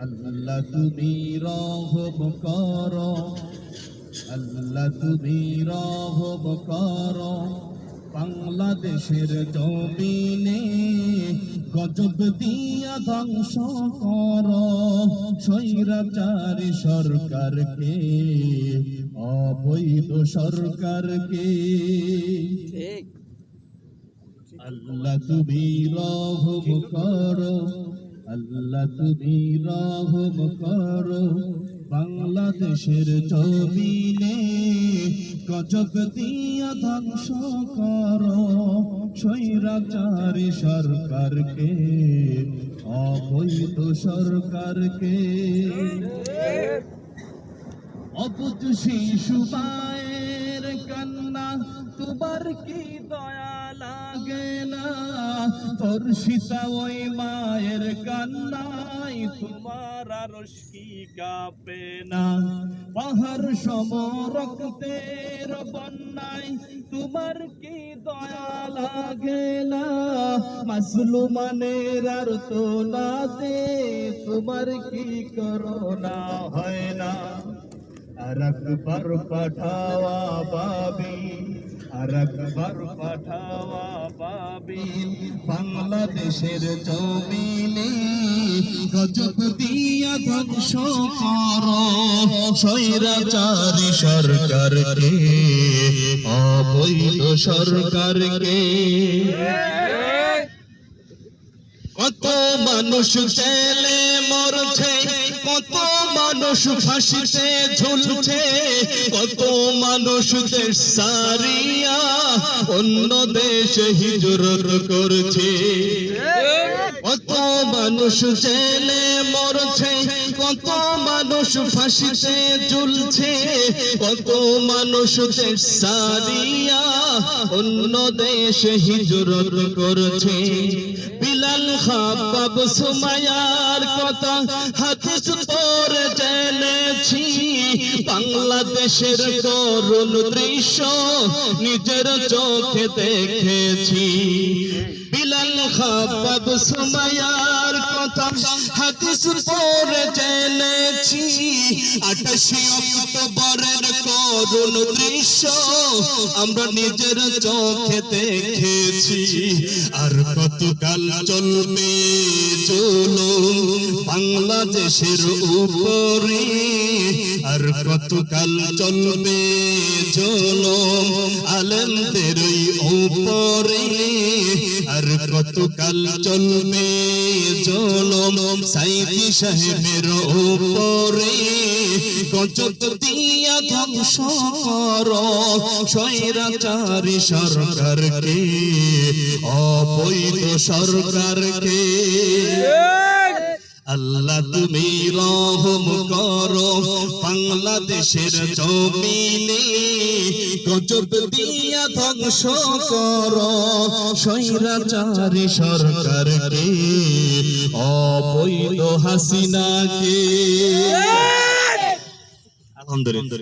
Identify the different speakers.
Speaker 1: আল্লাহ তুমি রহম করো, আল্লাহ তুমি রহম করো, বাংলাদেশের জমিনে গজব দিয়া ধ্বংস করো, স্বৈরাচারী সরকারকে, অবৈধ সরকারকে। আল্লাহ তুমি রহম করো, আল্লাহ তুমি রহম করো, বাংলাদেশের জমিনে গজব দিয়া ধ্বংস করো, স্বৈরাচারী সরকারকে, অবৈধ সরকারকে। অবুঝ শিশু মায়ের কান্না তোমার কি দয়া লাগে না? ধর্ষিতা ওই মায়ের কান্নাই তোমার আরশ কি কাঁপে না? পাহাড় সম রক্তের বন্যায় তোমার কি দয়া লাগে না? মাসলুমানের আর্তনাদে তোমার কি করুণা হয় না? আকবার পাঠাওয়া পাবি, আকবার পাঠাওয়া পাবি, বাংলাদেশের জমিনে গজব দিয়া ধ্বংস করো, স্বৈরাচারী সরকারকে, অবৈধ সরকারকে। কত মানুষ জেলে মরছে, কত মানুষ ফাঁসিতে ঝুলছে, কত মানুষ দেশ ছাড়িয়া অন্য দেশে হিজরত করছে। কত মানুষ জেলে মরছে, কত মানুষ ফাঁসিতে ঝুলছে, কত মানুষ দেশ ছাড়িয়া অন্য দেশে হিজরত করছে। বিলাল খাব্বাব সুমাইয়ার কথা হাদিস পড়ে জেনেছি, বাংলাদেশের করুণ দৃশ্য নিজের চোখে দেখেছি। বিলাল খাব্বাব সুমাইয়ার কথা হাদিস পড়ে জেনেছি, 28 অক্টোবরের করুণ দৃশ্য আমরা নিজের চোখে দেখেছি। আর কতকাল চলবে জুলুম বাংলাদেশের উপরে, আর কতকাল চলবে জুলুম আলেমদের উপরে, আর কতকাল চলবে জুলুম সাইদি সাহেবের উপরে। গজব দিয়া ধ্বংস করো, স্বৈরাচারী সরকারকে, অবৈধ সরকারকে। আল্লাহ তুমি রহম করো, বাংলাদেশের জমিনে গজব দিয়া ধ্বংস করো, স্বৈরাচারী সরকারকে, অবৈধ হাসিনাকে। আলহামদুলিল্লাহ।